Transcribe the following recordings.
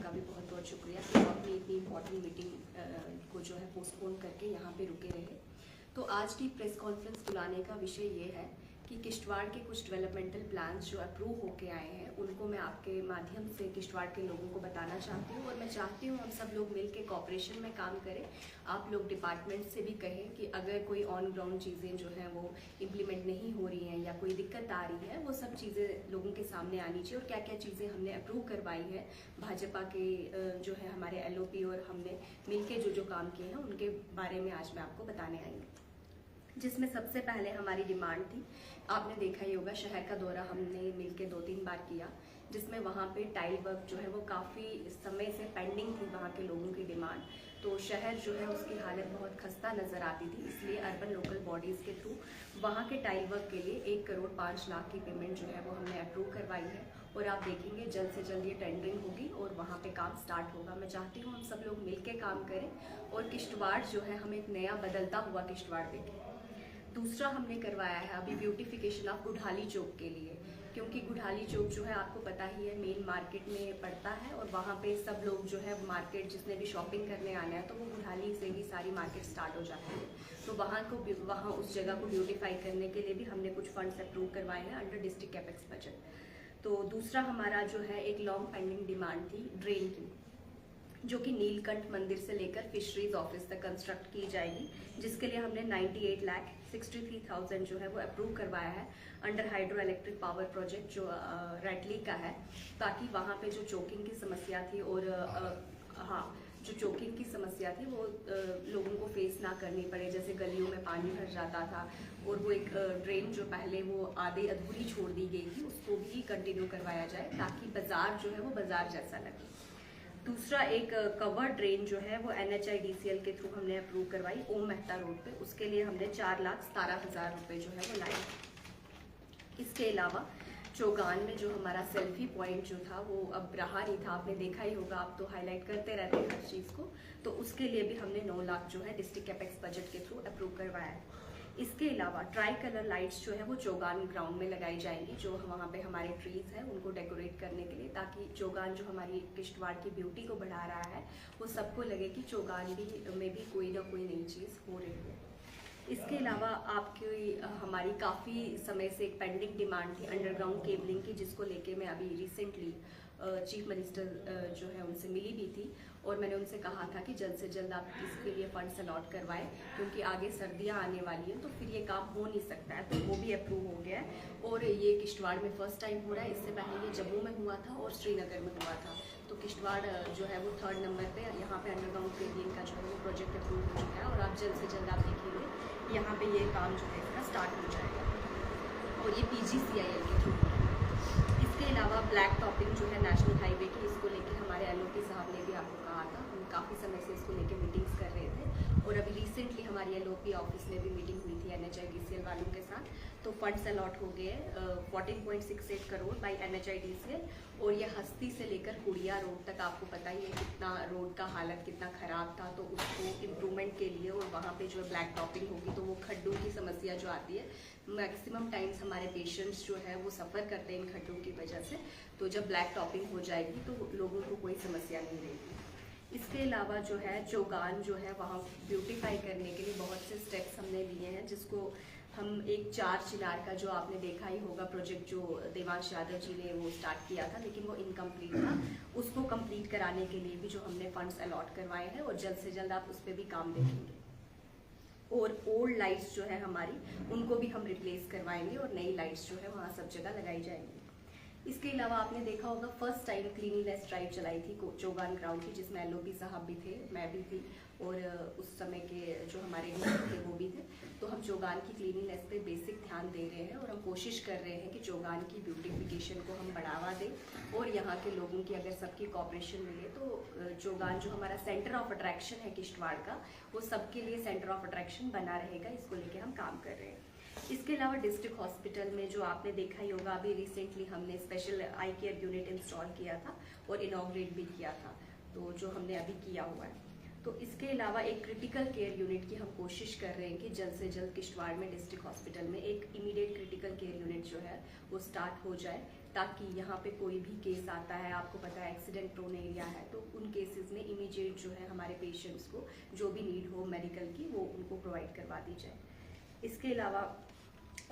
आपका भी बहुत बहुत शुक्रिया कि आप अपनी इतनी इम्पोर्टेंट मीटिंग को जो है पोस्टपोन करके यहाँ पे रुके रहे। तो आज की प्रेस कॉन्फ्रेंस बुलाने का विषय ये है कि किश्तवाड़ के कुछ डेवलपमेंटल प्लान्स जो अप्रूव होके आए हैं उनको मैं आपके माध्यम से किश्तवाड़ के लोगों को बताना चाहती हूँ। और मैं चाहती हूँ हम सब लोग मिलकर कॉपरेशन में काम करें। आप लोग डिपार्टमेंट से भी कहें कि अगर कोई ऑन ग्राउंड चीज़ें जो हैं वो इम्प्लीमेंट नहीं हो रही हैं या कोई दिक्कत आ रही है, वो सब चीज़ें लोगों के सामने आनी चाहिए। और क्या क्या चीज़ें हमने अप्रूव करवाई है भाजपा के जो है हमारे LOP और हमने मिलके जो काम किए हैं उनके बारे में आज मैं आपको बताने आई हूँ। जिसमें सबसे पहले हमारी डिमांड थी, आपने देखा ही होगा शहर का दौरा हमने मिलके 2-3 बार किया, जिसमें वहाँ पे टाइल वर्क जो है वो काफ़ी समय से पेंडिंग थी वहाँ के लोगों की डिमांड। तो शहर जो है उसकी हालत बहुत खस्ता नज़र आती थी, इसलिए अर्बन लोकल बॉडीज़ के थ्रू वहाँ के टाइल वर्क के लिए 1,05,00,000 की पेमेंट जो है वो हमने अप्रूव करवाई है। और आप देखेंगे जल्द से जल्द ये टेंडरिंग होगी और वहाँ पे काम स्टार्ट होगा। मैं चाहती हूँ हम सब लोग मिल के काम करें और किश्तवाड़ जो है हम एक नया बदलता हुआ किश्तवाड़ देखें। दूसरा हमने करवाया है अभी ब्यूटिफिकेशन ऑफ गुढ़ाली चौक के लिए, क्योंकि गुढ़ाली चौक जो है आपको पता ही है मेन मार्केट में पड़ता है और वहाँ पे सब लोग जो है मार्केट जिसने भी शॉपिंग करने आना है तो वो गुढ़ाली से ही सारी मार्केट स्टार्ट हो जाती है। तो वहाँ उस जगह को ब्यूटिफाई करने के लिए भी हमने कुछ फंड्स अप्रूव करवाए हैं अंडर डिस्ट्रिक्ट कैपेक्स बजट। तो दूसरा हमारा जो है एक लॉन्ग पेंडिंग डिमांड थी ड्रेन की, जो कि नीलकंठ मंदिर से लेकर फिशरीज ऑफिस तक कंस्ट्रक्ट की जाएगी, जिसके लिए हमने 98,63,000 जो है वो अप्रूव करवाया है under hydro electric power project जो रैटली का है, ताकि वहाँ पे जो चोकिंग की समस्या थी और जो चोकिंग की समस्या थी वो लोगों को फेस ना करनी पड़े। जैसे गलियों में पानी भर जाता था और वो एक ड्रेन जो पहले वो आधे अधूरी छोड़ दी गई थी उसको भी कंटिन्यू करवाया जाए, ताकि बाजार जो है वो बाजार जैसा लगे। दूसरा एक कवर ड्रेन जो है वो NHIDCL के थ्रू हमने अप्रूव करवाई ओम मेहता रोड पे, उसके लिए हमने 4,17,000 रुपये जो है वो लाए। इसके अलावा चौगान में जो हमारा सेल्फी पॉइंट जो था वो अब रहा नहीं था, आपने देखा ही होगा, आप तो हाईलाइट करते रहते हैं हर चीज़ को, तो उसके लिए भी हमने 9 लाख जो है डिस्ट्रिक्ट कैपेक्स बजट के थ्रू अप्रूव करवाया है। इसके अलावा ट्राई कलर लाइट्स जो है वो चौगान ग्राउंड में लगाई जाएंगी, जो वहाँ पे हमारे ट्रीज हैं उनको डेकोरेट करने के लिए, ताकि चौगान जो हमारी किश्तवाड़ की ब्यूटी को बढ़ा रहा है वो सबको लगे कि चौगान में भी कोई ना कोई नई चीज़ हो रही है। इसके अलावा आपकी हमारी काफ़ी समय से एक पेंडिंग डिमांड थी अंडरग्राउंड केबलिंग की, जिसको लेके मैं अभी रिसेंटली चीफ मिनिस्टर जो है उनसे मिली भी थी और मैंने उनसे कहा था कि जल्द से जल्द आप इसके लिए फंड्स अलॉट करवाएं, क्योंकि आगे सर्दियां आने वाली हैं तो फिर ये काम हो नहीं सकता है। तो वो भी अप्रूव हो गया है और ये किश्तवाड़ में फर्स्ट टाइम हो रहा है। इससे पहले ये जम्मू में हुआ था और श्रीनगर में हुआ था। तो किश्तवाड़ जो है वो 3rd नंबर पे यहाँ पे अंडरग्राउंड केबलिंग का जो है वो प्रोजेक्ट अप्रूव हो चुका है और आप जल्द से जल्द आप देखेंगे यहाँ पे ये काम जो है इसका स्टार्ट हो जाएगा और ये PGCIL के थ्रू। इसके अलावा ब्लैक टॉपिंग जो है नेशनल हाईवे की, इसको लेके हमारे LOP साहब ने भी आपको कहा था, हम काफ़ी समय से इसको लेके मीटिंग्स कर रहे थे और अभी रिसेंटली हमारी LOP ऑफिस में भी मीटिंग हुई थी NHIDCL वालों के साथ। तो फंड्स अलॉट हो गए 14.68 करोड़ बाई NHIDCL और ये हस्ती से लेकर कुड़िया रोड तक, आपको पता ही है कितना रोड का हालत कितना ख़राब था, तो उसको इम्प्रूवमेंट के लिए और वहाँ पे जो है ब्लैक टॉपिंग होगी तो वो खड्डों की समस्या जो आती है, मैक्सिमम टाइम्स हमारे पेशेंट्स जो है वो सफ़र करते हैं इन खड्डों की वजह से, तो जब ब्लैक टॉपिंग हो जाएगी तो लोगों को कोई समस्या नहीं रहेगी। इसके अलावा जो है चौगान जो है वहाँ ब्यूटीफाई करने के लिए बहुत से स्टेप्स हमने लिए हैं, जिसको हम एक 4 चिनार का जो आपने देखा ही होगा प्रोजेक्ट जो देवांश यादव जी ने वो स्टार्ट किया था लेकिन वो इनकम्प्लीट था, उसको कंप्लीट कराने के लिए भी जो हमने फंड्स अलॉट करवाए हैं और जल्द से जल्द आप उस पर भी काम देखेंगे। और ओल्ड लाइट्स जो है हमारी उनको भी हम रिप्लेस करवाएंगे और नई लाइट्स जो है वहाँ सब जगह लगाई जाएंगी। इसके अलावा आपने देखा होगा फर्स्ट टाइम क्लीनिनेस ड्राइव चलाई थी चौगान ग्राउंड की, जिसमें LOP साहब भी थे, मैं भी थी और उस समय के जो हमारे थे वो भी थे। तो हम चौगान की क्लीनिनेस पे बेसिक ध्यान दे रहे हैं और हम कोशिश कर रहे हैं कि चौगान की ब्यूटिफिकेशन को हम बढ़ावा दें और यहाँ के लोगों की अगर सबकी कॉपरेशन मिले तो चौगान जो हमारा सेंटर ऑफ अट्रैक्शन है किश्तवाड़ का, वो सबके लिए सेंटर ऑफ अट्रैक्शन बना रहेगा। इसको लेके हम काम कर रहे हैं। इसके अलावा डिस्ट्रिक्ट हॉस्पिटल में जो आपने देखा ही होगा, अभी रिसेंटली हमने special I care unit install किया था और इनॉग्रेट भी किया था, तो जो हमने अभी किया हुआ है। तो इसके अलावा एक क्रिटिकल केयर यूनिट की हम कोशिश कर रहे हैं कि जल्द से जल्द किश्तवाड़ में डिस्ट्रिक्ट हॉस्पिटल में एक इमीडिएट क्रिटिकल केयर यूनिट जो है वो स्टार्ट हो जाए, ताकि यहाँ पे कोई भी केस आता है, आपको पता है एक्सीडेंट प्रोन एरिया है, तो उन केसेस में इमीडिएट जो है हमारे पेशेंट्स को जो भी नीड हो मेडिकल की वो उनको प्रोवाइड करवा दी जाए। इसके अलावा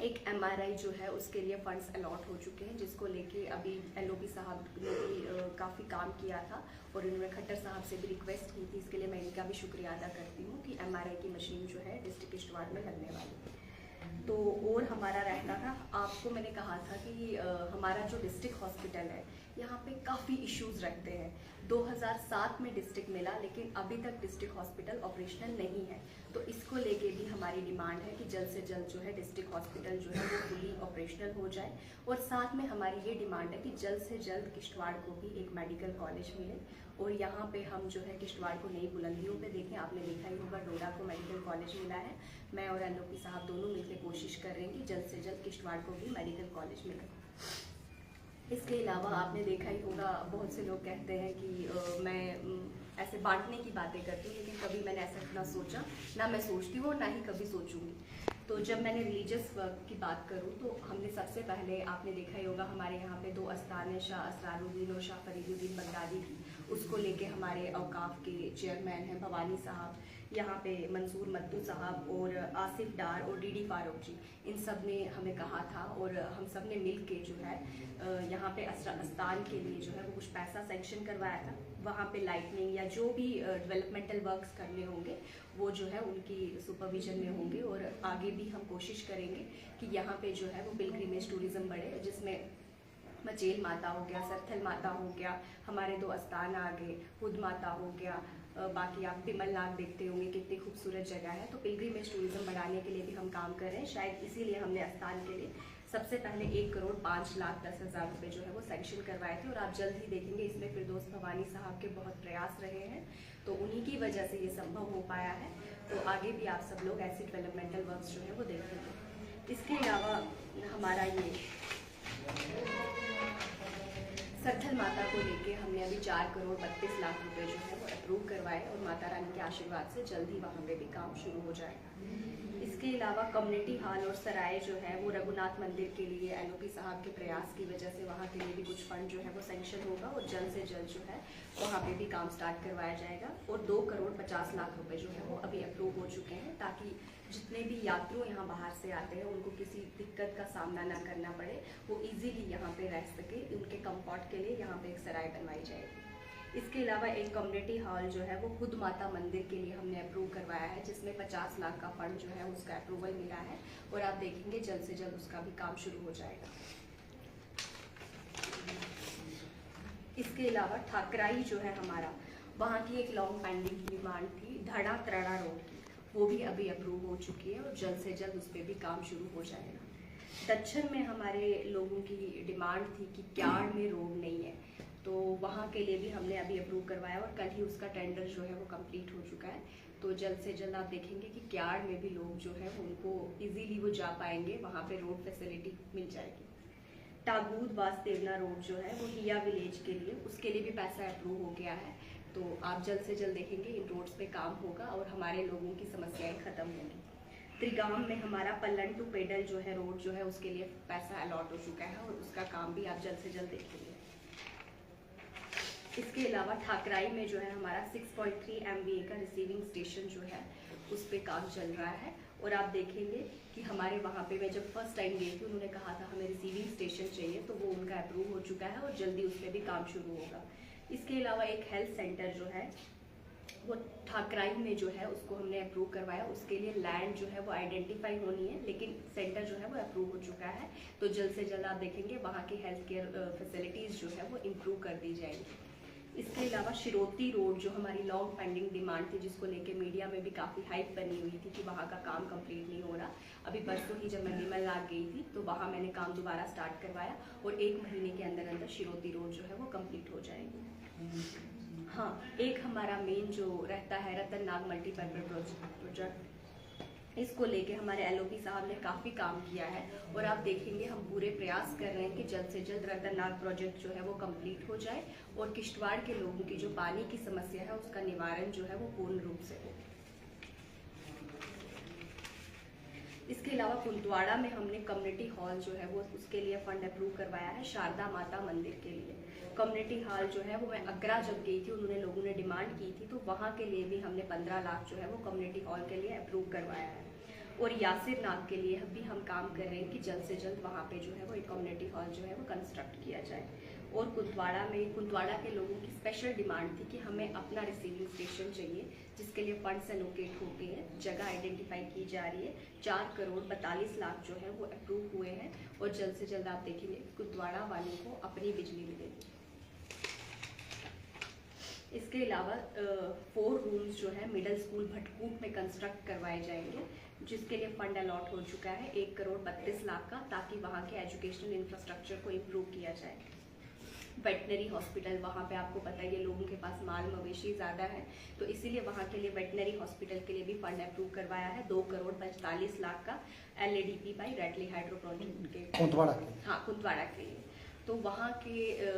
एक MRI जो है उसके लिए फंड्स अलॉट हो चुके हैं, जिसको लेके अभी LOP साहब ने भी काफ़ी काम किया था और उन्होंने खट्टर साहब से भी रिक्वेस्ट की थी। इसके लिए मैं इनका भी शुक्रिया अदा करती हूँ कि MRI की मशीन जो है डिस्ट्रिक्ट किश्तवाड़ में लगने वाली। तो और हमारा रहता था, आपको मैंने कहा था कि हमारा जो डिस्ट्रिक्ट हॉस्पिटल है यहाँ पे काफ़ी इश्यूज रहते हैं। 2007 में डिस्ट्रिक्ट मिला, लेकिन अभी तक डिस्ट्रिक्ट हॉस्पिटल ऑपरेशनल नहीं है। तो इसको लेके भी हमारी डिमांड है कि जल्द से जल्द जो है डिस्ट्रिक्ट हॉस्पिटल जो है वो फुली ऑपरेशनल हो जाए। और साथ में हमारी ये डिमांड है कि जल्द से जल्द किश्तवाड़ को भी एक मेडिकल कॉलेज मिले और यहाँ पे हम जो है किश्तवाड़ को नई बुलंदियों पे देखें। आपने देखा ही होगा डोडा को मेडिकल कॉलेज मिला है। मैं और LOP साहब दोनों मिलकर कोशिश कर रहे हैं कि जल्द से जल्द किश्तवाड़ को भी मेडिकल कॉलेज मिले। इसके अलावा आपने देखा ही होगा, बहुत से लोग कहते हैं कि मैं ऐसे बांटने की बातें करती हूँ, लेकिन कभी मैंने ऐसा ना सोचा, ना मैं सोचती हूँ और ना ही कभी सोचूंगी। तो जब मैंने रिलीजियस वर्क की बात करूँ तो हमने सबसे पहले, आपने देखा ही होगा, हमारे यहाँ पे 2 आस्थान है, शाह असरारुद्दीन और शाह फरीदुद्दीन बगदादी की। उसको लेके हमारे औकाफ के चेयरमैन हैं भवानी साहब, यहाँ पे मंसूर मद्दू साहब और आसिफ डार और DD फारूक जी, इन सब ने हमें कहा था और हम सब ने मिल के जो है यहाँ पे आस्थान के लिए जो है वो कुछ पैसा सेंक्शन करवाया था। वहाँ पे लाइटनिंग या जो भी डेवलपमेंटल वर्क्स करने होंगे वो जो है उनकी सुपरविजन में होंगे। और आगे भी हम कोशिश करेंगे कि यहाँ पे जो है वो पिलग्रिमेज टूरिज्म बढ़े, जिसमें मचेल माता हो गया, सरथल माता हो गया, हमारे 2 आस्थान आ गए, खुद माता हो गया, बाकी आप तिमलनाग देखते होंगे कितनी खूबसूरत जगह है। तो पिलग्रिमेज टूरिज्म बढ़ाने के लिए भी हम काम कर रहे हैं। शायद इसीलिए हमने आस्थान के लिए सबसे पहले 1,05,10,000 रुपये जो है वो सैंक्शन करवाए थे। और आप जल्द ही देखेंगे इसमें फिरदौस भवानी साहब के बहुत प्रयास रहे हैं, तो उन्हीं की वजह से ये संभव हो पाया है। तो आगे भी आप सब लोग ऐसे डेवलपमेंटल वर्क्स जो है वो देखेंगे। इसके अलावा हमारा ये सरथल माता को लेके हमने अभी 4,32,00,000 रुपये जो है वो अप्रूव करवाए और माता रानी के आशीर्वाद से जल्द ही वहाँ पे भी काम शुरू हो जाएगा। इसके अलावा कम्युनिटी हॉल और सराय जो है वो रघुनाथ मंदिर के लिए LOP साहब के प्रयास की वजह से वहाँ के लिए भी कुछ फंड जो है वो सेंक्शन होगा और जल्द से जल्द जो है वहाँ पे भी काम स्टार्ट करवाया जाएगा। और 2,50,00,000 रुपये जो है वो अभी अप्रूव हो चुके हैं, ताकि जितने भी यात्रु यहाँ बाहर से आते हैं उनको किसी दिक्कत का सामना ना करना पड़े, वो इजीली यहाँ पे रह सके। उनके कंफर्ट के लिए यहाँ पे एक सराय बनवाई जाएगी। इसके अलावा एक कम्युनिटी हॉल जो है वो खुद माता मंदिर के लिए हमने अप्रूव करवाया है, जिसमें 50 लाख का फंड जो है उसका अप्रूवल मिला है और आप देखेंगे जल्द से जल्द उसका भी काम शुरू हो जाएगा। इसके अलावा ठाकराई जो है हमारा, वहाँ की एक लॉन्ग पेंडिंग डिमांड थी धड़ा त्रड़ा रोड की, वो भी अभी अप्रूव हो चुकी है और जल्द से जल्द उस पर भी काम शुरू हो जाएगा। दक्षिण में हमारे लोगों की डिमांड थी कि क्याड़ में रोड नहीं है, तो वहाँ के लिए भी हमने अभी अप्रूव करवाया और कल ही उसका टेंडर जो है वो कंप्लीट हो चुका है। तो जल्द से जल्द आप देखेंगे कि क्याड़ में भी लोग जो है उनको इजीली वो जा पाएंगे, वहाँ पे रोड फैसिलिटी मिल जाएगी। टागूद वासदेवना रोड जो है वो हिया विलेज के लिए, उसके लिए भी पैसा अप्रूव हो गया है। तो आप जल्द से जल्द देखेंगे इन रोड्स पे काम होगा और हमारे लोगों की समस्याएं खत्म होंगी। त्रिगाम में हमारा पल्लन टू पेडल जो है रोड जो है उसके लिए पैसा अलॉट हो चुका है और उसका काम भी आप जल्द से जल्द देखेंगे। इसके अलावा ठाकराई में जो है हमारा 6.3 MVA का रिसीविंग स्टेशन जो है उस पर काम चल रहा है और आप देखेंगे कि हमारे वहाँ पे, मैं जब फर्स्ट टाइम गई थी उन्होंने कहा था हमें रिसीविंग स्टेशन चाहिए, तो वो उनका अप्रूव हो चुका है और जल्दी उस पर भी काम शुरू होगा। इसके अलावा एक हेल्थ सेंटर जो है वो ठाकराई में जो है उसको हमने अप्रूव करवाया, उसके लिए लैंड जो है वो आइडेंटिफाई होनी है, लेकिन सेंटर जो है वो अप्रूव हो चुका है। तो जल्द से जल्द आप देखेंगे वहाँ की हेल्थ केयर फैसिलिटीज़ जो है वो इम्प्रूव कर दी जाएंगी। इसके अलावा शिरोती रोड जो हमारी लॉन्ग पेंडिंग डिमांड थी, जिसको लेके मीडिया में भी काफ़ी हाइप बनी हुई थी कि वहाँ का काम कंप्लीट नहीं हो रहा, अभी परसों ही जब मैं तिमलनाग गई थी तो वहाँ मैंने काम दोबारा स्टार्ट करवाया और 1 महीने के अंदर अंदर शिरोती रोड जो है वो कंप्लीट हो जाएगी। हाँ, एक हमारा मेन जो रहता है रतननाग मल्टीपर्पज प्रोजेक्ट, इसको लेके हमारे LOP साहब ने काफ़ी काम किया है और आप देखेंगे हम पूरे प्रयास कर रहे हैं कि जल्द से जल्द रतननाग प्रोजेक्ट जो है वो कंप्लीट हो जाए और किश्तवाड़ के लोगों की जो पानी की समस्या है उसका निवारण जो है वो पूर्ण रूप से हो। इसके अलावा कुंतवाड़ा में हमने कम्युनिटी हॉल जो है वो उसके लिए फंड अप्रूव करवाया है शारदा माता मंदिर के लिए। कम्युनिटी हॉल जो है वो मैं अग्रा जब गई थी, उन्होंने लोगों ने डिमांड की थी, तो वहाँ के लिए भी हमने 15 लाख जो है वो कम्युनिटी हॉल के लिए अप्रूव करवाया है। और यासिर नाग के लिए भी हम काम कर रहे हैं कि जल्द से जल्द वहाँ पे जो है वो एक कम्युनिटी हॉल जो है वो कंस्ट्रक्ट किया जाए। और कुंतवाड़ा के लोगों की स्पेशल डिमांड थी कि हमें अपना रिसीविंग स्टेशन चाहिए, जिसके लिए फंड्स एलोकेट होते हैं, जगह आइडेंटिफाई की जा रही है। 4 करोड़ 42 लाख जो है वो अप्रूव हुए हैं और जल्द से जल्द आप देखेंगे कुंतवाड़ा वालों को अपनी बिजली मिलेगी। इसके अलावा 4 रूम्स जो है मिडिल स्कूल भटकूट में कंस्ट्रक्ट करवाए जाएंगे, जिसके लिए फंड अलॉट हो चुका है 1 करोड़ 32 लाख का, ताकि वहाँ के एजुकेशनल इंफ्रास्ट्रक्चर को इम्प्रूव किया जाए। वेटनरी हॉस्पिटल, वहाँ पे आपको पता है ये लोगों के पास माल मवेशी ज़्यादा है, तो इसीलिए वहाँ के लिए वेटनरी हॉस्पिटल के लिए भी फंड अप्रूव करवाया है 2 करोड़ 45 लाख का LADP बाई रैटली हाइड्रो प्रोजेक्ट के कुंतवाड़ा के लिए। तो वहाँ के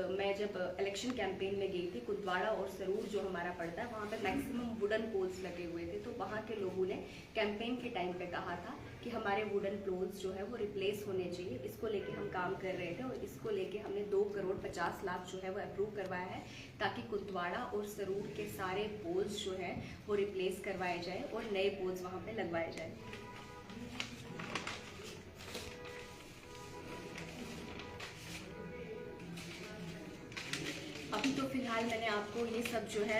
मैं जब इलेक्शन कैंपेन में गई थी, कुंतवाड़ा और सरूर जो हमारा पड़ता है वहाँ पे मैक्सिमम वुडन पोल्स लगे हुए थे, तो वहाँ के लोगों ने कैंपेन के टाइम पे कहा था कि हमारे वुडन पोल्स जो है वो रिप्लेस होने चाहिए। इसको लेके हम काम कर रहे थे और इसको लेके हमने 2 करोड़ 50 लाख जो है वो अप्रूव करवाया है, ताकि कुंतवाड़ा और सरूर के सारे पोल्स जो है वो रिप्लेस करवाए जाए और नए पोल्स वहाँ पे लगवाए जाए। अभी तो फिलहाल मैंने आपको ये सब जो है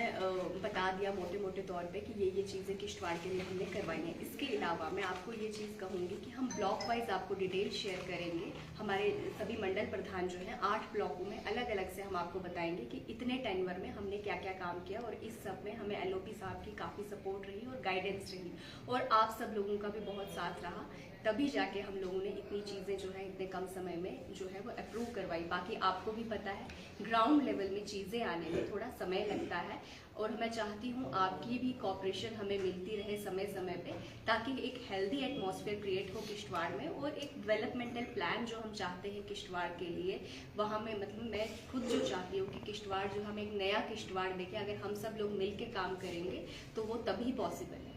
बता दिया मोटे मोटे तौर पे कि ये चीज़ें किश्तवाड़ के लिए हमने करवाई हैं। इसके अलावा मैं आपको ये चीज़ कहूँगी कि हम ब्लॉक वाइज आपको डिटेल शेयर करेंगे। हमारे सभी मंडल प्रधान जो हैं 8 ब्लॉकों में अलग अलग से हम आपको बताएंगे कि इतने टेन्योर में हमने क्या क्या काम किया, और इस सब में हमें LOP साहब की काफ़ी सपोर्ट रही और गाइडेंस रही, और आप सब लोगों का भी बहुत साथ रहा, तभी जाके हम लोगों ने इतनी चीज़ें जो है इतने कम समय में जो है वो अप्रूव करवाई। बाकी आपको भी पता है ग्राउंड लेवल में चीज़ें आने में थोड़ा समय लगता है, और मैं चाहती हूँ आपकी भी कोऑपरेशन हमें मिलती रहे समय समय पे, ताकि एक हेल्दी एटमॉस्फेयर क्रिएट हो किश्तवाड़ में, और एक डेवलपमेंटल प्लान जो हम चाहते हैं किश्तवाड़ के लिए, वहाँ में मतलब मैं खुद जो चाहती हूँ कि किश्तवाड़ जो हम एक नया किश्तवाड़ देखें, अगर हम सब लोग मिल के काम करेंगे तो वो तभी पॉसिबल है।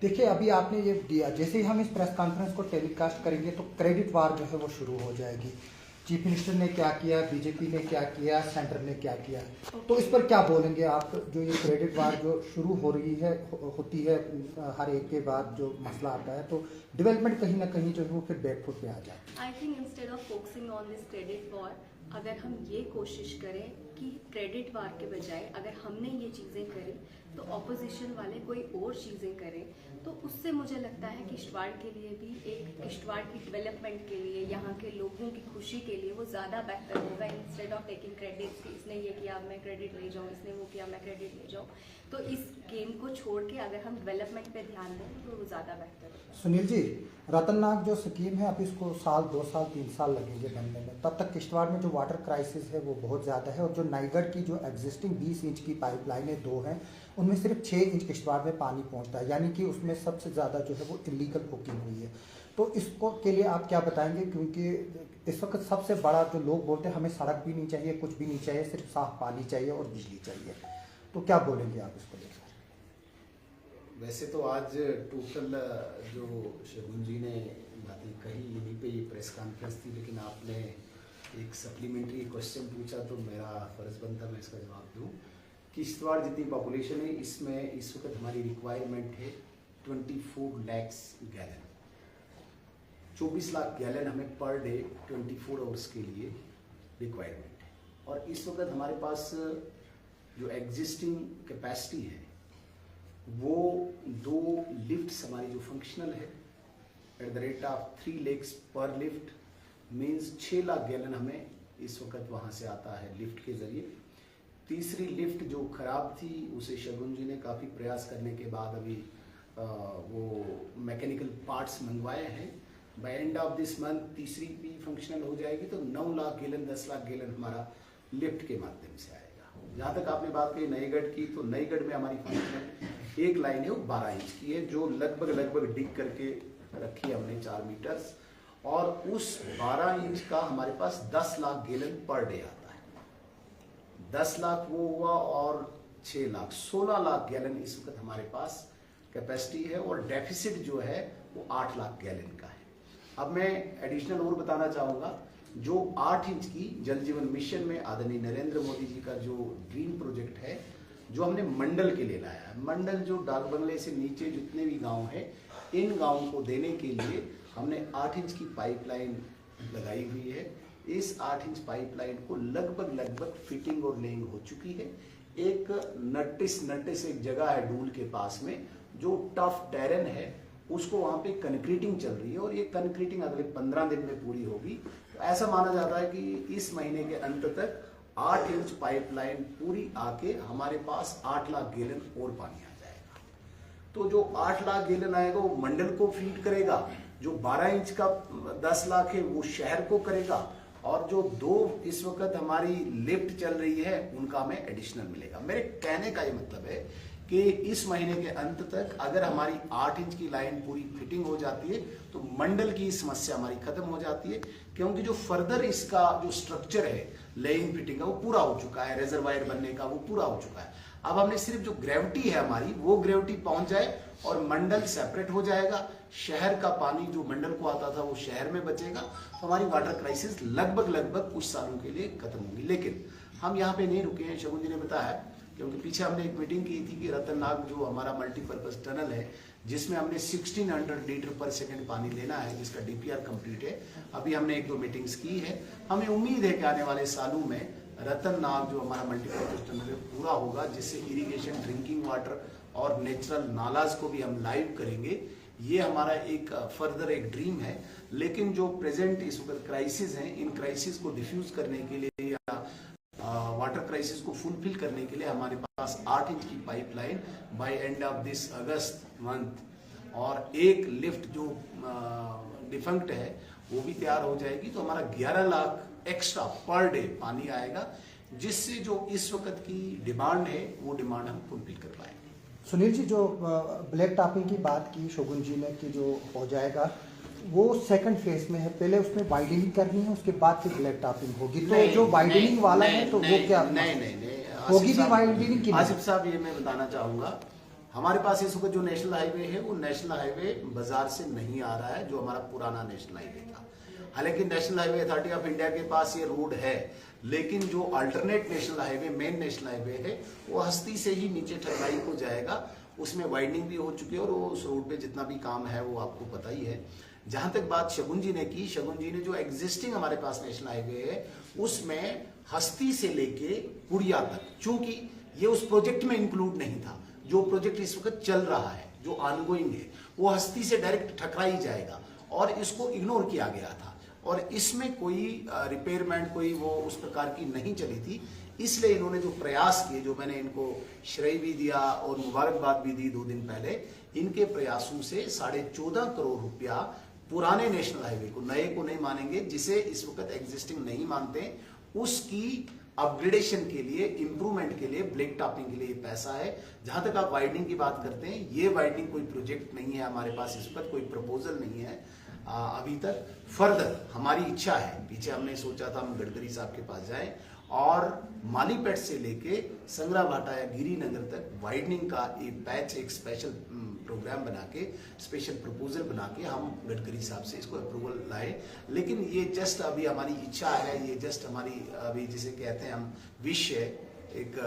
देखिए, अभी आपने ये दिया, जैसे ही हम इस प्रेस कॉन्फ्रेंस को टेलीकास्ट करेंगे तो क्रेडिट वार जो है वो शुरू हो जाएगी। चीफ मिनिस्टर ने क्या किया, बीजेपी ने क्या किया, सेंटर ने क्या किया, तो इस पर क्या बोलेंगे आप? जो ये क्रेडिट वार जो शुरू हो रही है होती है हर एक के बाद जो मसला आता है, तो डेवलपमेंट कहीं ना कहीं जो है वो फिर बैकफुट पे आ जाती है। I think instead of focusing on this credit war, अगर हम ये कोशिश करें कि क्रेडिट वार के बजाय अगर हमने ये चीज़ें करी तो ऑपोजिशन वाले कोई और चीज़ें करें, तो उससे मुझे लगता है कि किश्तवाड़ के लिए भी, एक किश्तवाड़ की डेवलपमेंट के लिए, यहाँ के लोगों की खुशी के लिए वो ज़्यादा बेहतर होगा, इंस्टेड ऑफ टेकिंग क्रेडिट कि इसने ये किया मैं क्रेडिट ले जाऊँ, इसने वो किया मैं क्रेडिट ले जाऊँ। तो इस गेम को छोड़ के अगर हम डेवलपमेंट पे ध्यान दें तो वो ज़्यादा बेहतर है। सुनील जी, रतननाग जो स्कीम है, अब इसको 1 साल 2 साल 3 साल लगेंगे बनने में, तब तक किश्तवाड़ में जो वाटर क्राइसिस है वो बहुत ज़्यादा है, और जो नाइगढ़ की जो एग्जिस्टिंग 20 इंच की पाइपलाइनें 2 हैं, उनमें सिर्फ 6 इंच किश्तवाड़ में पानी पहुंचता है, यानी कि उसमें सबसे ज़्यादा जो है वो इलीगल बुकिंग हुई है। तो इसको के लिए आप क्या बताएंगे? क्योंकि इस वक्त सबसे बड़ा जो लोग बोलते हैं हमें सड़क भी नहीं चाहिए, कुछ भी नहीं चाहिए, सिर्फ साफ पानी चाहिए और बिजली चाहिए, तो क्या बोलेंगे आप इसको लेकर? वैसे तो आज टोटल जो शगुन जी ने बातें कही, यहीं पे ये प्रेस कॉन्फ्रेंस थी, लेकिन आपने एक सप्लीमेंट्री क्वेश्चन पूछा तो मेरा फ़र्ज़ बनता मैं इसका जवाब दूं। किश्तवाड़ जितनी पॉपुलेशन है, इसमें इस वक्त हमारी रिक्वायरमेंट है 24 लाख गैलन। 24 लाख गैलन हमें पर डे 24 आवर्स के लिए रिक्वायरमेंट है, और इस वक्त हमारे पास जो एग्जिस्टिंग कैपेसिटी है वो 2 लिफ्ट्स हमारी जो फंक्शनल है at the rate of 3 lakhs पर लिफ्ट, मीन्स 6 लाख गैलन हमें इस वक्त वहाँ से आता है लिफ्ट के ज़रिए। तीसरी लिफ्ट जो ख़राब थी उसे शगुन जी ने काफ़ी प्रयास करने के बाद अभी वो मैकेनिकल पार्ट्स मंगवाए हैं। By end of this month तीसरी भी फंक्शनल हो जाएगी, तो 9 लाख गैलन 10 लाख गैलन हमारा लिफ्ट के माध्यम से आएगा। जहाँ तक आपने बात कही नईगढ़ की, तो नईगढ़ में हमारी फंक्शनल एक लाइन है वो 12 इंच की है, जो लगभग डिग करके रखी है हमने 4 मीटर्स, और उस 12 इंच का हमारे पास 10 लाख गैलन पर डे आता है। 10 लाख वो हुआ और 6 लाख 16 लाख गैलन इस वक्त हमारे पास कैपेसिटी है, और डेफिसिट जो है वो 8 लाख गैलन का है। अब मैं एडिशनल और बताना चाहूँगा, जो 8 इंच की जल जीवन मिशन में आदरणीय नरेंद्र मोदी जी का जो ड्रीम प्रोजेक्ट है, जो हमने मंडल के लिए लाया है, मंडल जो डाक बंगले से नीचे जितने भी गांव हैं, इन गांवों को देने के लिए हमने 8 इंच की पाइपलाइन लगाई हुई है। इस 8 इंच पाइपलाइन को लगभग फिटिंग और लेइंग हो चुकी है। एक नटिस एक जगह है डूल के पास में, जो टफ टेरेन है, उसको वहाँ पे कंक्रीटिंग चल रही है और ये कंक्रीटिंग अगले 15 दिन में पूरी होगी। तो ऐसा माना जाता है कि इस महीने के अंत तक 8 इंच पाइपलाइन पूरी आके हमारे पास 8 लाख गैलन और पानी आ जाएगा। तो जो 8 लाख गैलन आएगा वो मंडल को फीड करेगा, जो 12 इंच का 10 लाख है वो शहर को करेगा, और जो 2 इस वक्त हमारी लिफ्ट चल रही है उनका हमें एडिशनल मिलेगा। मेरे कहने का ये मतलब है कि इस महीने के अंत तक अगर हमारी 8 इंच की लाइन पूरी फिटिंग हो जाती है तो मंडल की समस्या हमारी खत्म हो जाती है, क्योंकि जो फर्दर इसका जो स्ट्रक्चर है लेइंग फिटिंग का वो पूरा हो चुका है, रिजर्वायर बनने का वो पूरा हो चुका है। अब हमने सिर्फ जो ग्रेविटी है हमारी, वो ग्रेविटी पहुंच जाए और मंडल सेपरेट हो जाएगा, शहर का पानी जो मंडल को आता था वो शहर में बचेगा, तो हमारी वाटर क्राइसिस लगभग कुछ सालों के लिए खत्म होगी। लेकिन हम यहाँ पे नहीं रुके हैं, शगुन जी ने बताया, क्योंकि पीछे हमने एक मीटिंग की थी कि रतननाग जो हमारा मल्टीपर्पज टनल है, जिसमें हमने 1600 लीटर पर सेकंड पानी लेना है, जिसका डीपीआर कंप्लीट है, अभी हमने 1-2 मीटिंग्स की है। हमें उम्मीद है कि आने वाले सालों में रतननाग जो हमारा मल्टीपर्पज टनल है पूरा होगा, जिससे इरिगेशन, ड्रिंकिंग वाटर और नेचुरल नालाज को भी हम लाइव करेंगे। ये हमारा एक फर्दर एक ड्रीम है। लेकिन जो प्रेजेंट इस वक्त क्राइसिस हैं, इन क्राइसिस को डिफ्यूज करने के लिए या वाटर क्राइसिस को फुलफिल करने के लिए हमारे पास 8 इंच की pipeline by end of this August month, और एक लिफ्ट जो डिफंक्ट है वो भी तैयार हो जाएगी। तो हमारा 11 लाख एक्स्ट्रा पर डे पानी आएगा, जिससे जो इस वक्त की डिमांड है वो डिमांड हम फुलफिल कर पाएंगे। सुनील जी, जो ब्लैक टॉपिंग की बात की शोगुन जी ने कि जो हो जाएगा वो सेकंड फेज में है, पहले उसमें वाइडनिंग करनी है, उसके बाद फिर ब्लैक टॉपिंग होगी। तो जो वाइडनिंग वाला है तो वो क्या नहीं होगी भी वाइडनिंग की? आसिफ साहब, ये मैं बताना चाहूंगा, हमारे पास इस वक्त जो नेशनल हाईवे है वो नेशनल हाईवे बाजार से नहीं आ रहा है, जो हमारा पुराना नेशनल हाईवे था। हालांकि national highway authority of India के पास ये रोड है, लेकिन जो alternate national highway, main national highway है, वो हस्ती से ही नीचे ठकराई को जाएगा। उसमें वाइडनिंग भी हो चुकी है और उस रोड पे जितना भी काम है वो आपको पता ही है। जहां तक बात शगुन जी ने की, शगुन जी ने जो एग्जिस्टिंग हमारे पास नेशनल हाईवे है उसमें हस्ती से लेके पुड़िया तक, चूंकि ये उस प्रोजेक्ट में इंक्लूड नहीं था, जो प्रोजेक्ट इस वक्त चल रहा है, जो ऑनगोइंग है, वो हस्ती से डायरेक्ट ठकराई जाएगा और इसको इग्नोर किया गया था और इसमें कोई रिपेयरमेंट कोई वो उस प्रकार की नहीं चली थी। इसलिए इन्होंने जो प्रयास किए, जो मैंने इनको श्रेय भी दिया और मुबारकबाद भी दी 2 दिन पहले, इनके प्रयासों से 14.5 करोड़ रुपया पुराने नेशनल हाईवे को, नए को नहीं मानेंगे, जिसे इस वक्त एग्जिस्टिंग नहीं मानते, उसकी अपग्रेडेशन के लिए, इंप्रूवमेंट के लिए, ब्लैक टॉपिंग के लिए पैसा है। जहां तक आप वाइडनिंग की बात करते हैं, ये वाइडनिंग कोई प्रोजेक्ट नहीं है हमारे पास, इस पर कोई प्रपोजल नहीं है अभी तक। फर्दर हमारी इच्छा है, पीछे हमने सोचा था हम गडकरी साहब के पास जाएं और मालीपेट से लेके संग्रा भाटा या गिरीनगर तक वाइडनिंग का एक पैच, एक स्पेशल प्रोग्राम बना के, स्पेशल प्रपोजल बना के हम गडकरी साहब से इसको अप्रूवल लाए। लेकिन ये जस्ट अभी हमारी इच्छा है, ये जस्ट हमारी अभी जिसे कहते हैं हम विश है, एक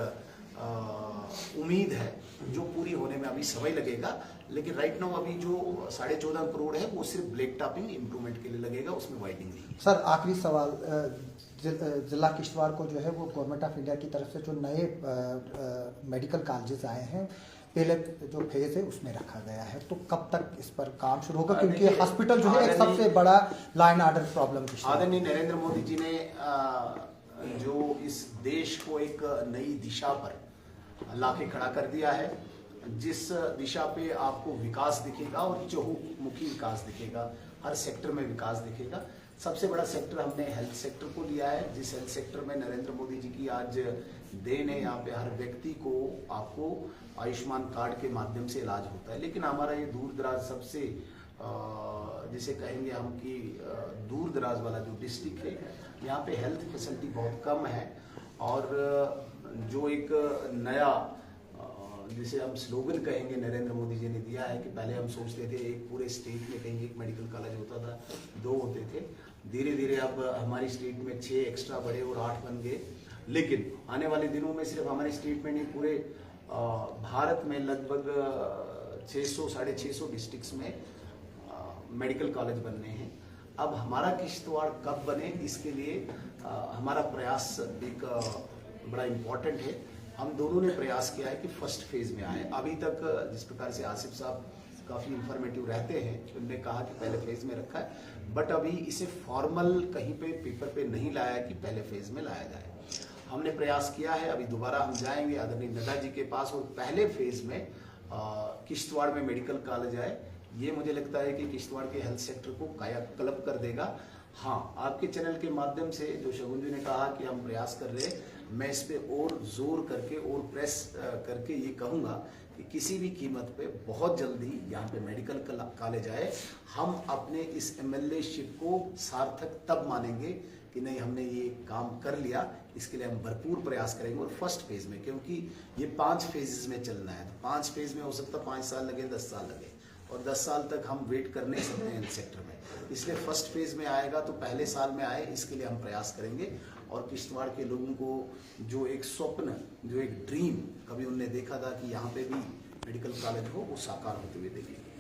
उम्मीद है, जो पूरी होने में अभी समय लगेगा। लेकिन राइट नाउ अभी जो 14.5 करोड़ है वो सिर्फ ब्लैक टॉपिंग इंप्रूवमेंट के लिए लगेगा, उसमें वाइडनिंग नहीं। सर, आखिरी सवाल, जिला किश्तवाड़ को जो है वो गवर्नमेंट ऑफ इंडिया की तरफ से जो नए मेडिकल कॉलेजेस आए हैं, पहले जो फेज है उसमें रखा गया है, तो कब तक इस पर काम शुरू होगा? क्योंकि हॉस्पिटल जो है एक सबसे बड़ा लाइन ऑर्डर प्रॉब्लम। आदरणीय नरेंद्र मोदी जी ने जो इस देश को एक नई दिशा पर लाके खड़ा कर दिया है, जिस दिशा पे आपको विकास दिखेगा और चहुमुखी विकास दिखेगा, हर सेक्टर में विकास दिखेगा। सबसे बड़ा सेक्टर हमने हेल्थ सेक्टर को लिया है, जिस हेल्थ सेक्टर में नरेंद्र मोदी जी की आज देन है। यहाँ पे हर व्यक्ति को आपको आयुष्मान कार्ड के माध्यम से इलाज होता है। लेकिन हमारा ये दूर दराज सबसे जिसे कहेंगे हम कि दूर दराज वाला जो डिस्ट्रिक्ट है, यहाँ पे हेल्थ फैसिलिटी बहुत कम है और जो एक नया जिसे हम स्लोगन कहेंगे, नरेंद्र मोदी जी ने दिया है कि पहले हम सोचते थे एक पूरे स्टेट में कहीं एक मेडिकल कॉलेज होता था, 2 होते थे, धीरे धीरे अब हमारी स्टेट में 6 एक्स्ट्रा बढ़े और 8 बन गए। लेकिन आने वाले दिनों में सिर्फ हमारे स्टेट में नहीं, पूरे भारत में लगभग 600 साढ़े 600 डिस्ट्रिक्ट्स में मेडिकल कॉलेज बनने हैं। अब हमारा किश्तवाड़ कब बने, इसके लिए हमारा प्रयास एक बड़ा इम्पोर्टेंट है। हम दोनों ने प्रयास किया है कि फर्स्ट फेज में आए। अभी तक जिस प्रकार से आसिफ साहब काफ़ी इंफॉर्मेटिव रहते हैं, उन्होंने कहा कि पहले फेज में रखा है, बट अभी इसे फॉर्मल कहीं पे पेपर पे नहीं लाया कि पहले फेज में लाया जाए। हमने प्रयास किया है, अभी दोबारा हम जाएंगे आदरणीय नड्डा जी के पास और पहले फेज में किश्तवाड़ में मेडिकल कॉलेज आए। ये मुझे लगता है कि किश्तवाड़ के हेल्थ सेक्टर को कायाकल्प कर देगा। हाँ, आपके चैनल के माध्यम से जो शगुन जी ने कहा कि हम प्रयास कर रहे हैं, मैं इस पे और जोर करके और प्रेस करके ये कहूँगा कि किसी भी कीमत पे बहुत जल्दी यहाँ पे मेडिकल कॉलेज आए। हम अपने इस MLA-शिप को सार्थक तब मानेंगे कि नहीं, हमने ये काम कर लिया। इसके लिए हम भरपूर प्रयास करेंगे और फर्स्ट फेज में, क्योंकि ये 5 फेजेस में चलना है, तो 5 फेज में हो सकता है 5 साल लगे, 10 साल लगे, और 10 साल तक हम वेट कर नहीं सकते हैं सेक्टर में। इसलिए फर्स्ट फेज में आएगा तो पहले साल में आए, इसके लिए हम प्रयास करेंगे। और किश्तवाड़ के लोगों को जो एक स्वप्न, जो एक ड्रीम कभी उनने देखा था कि यहाँ पे भी मेडिकल कॉलेज हो, वो साकार होते हुए देखेंगे।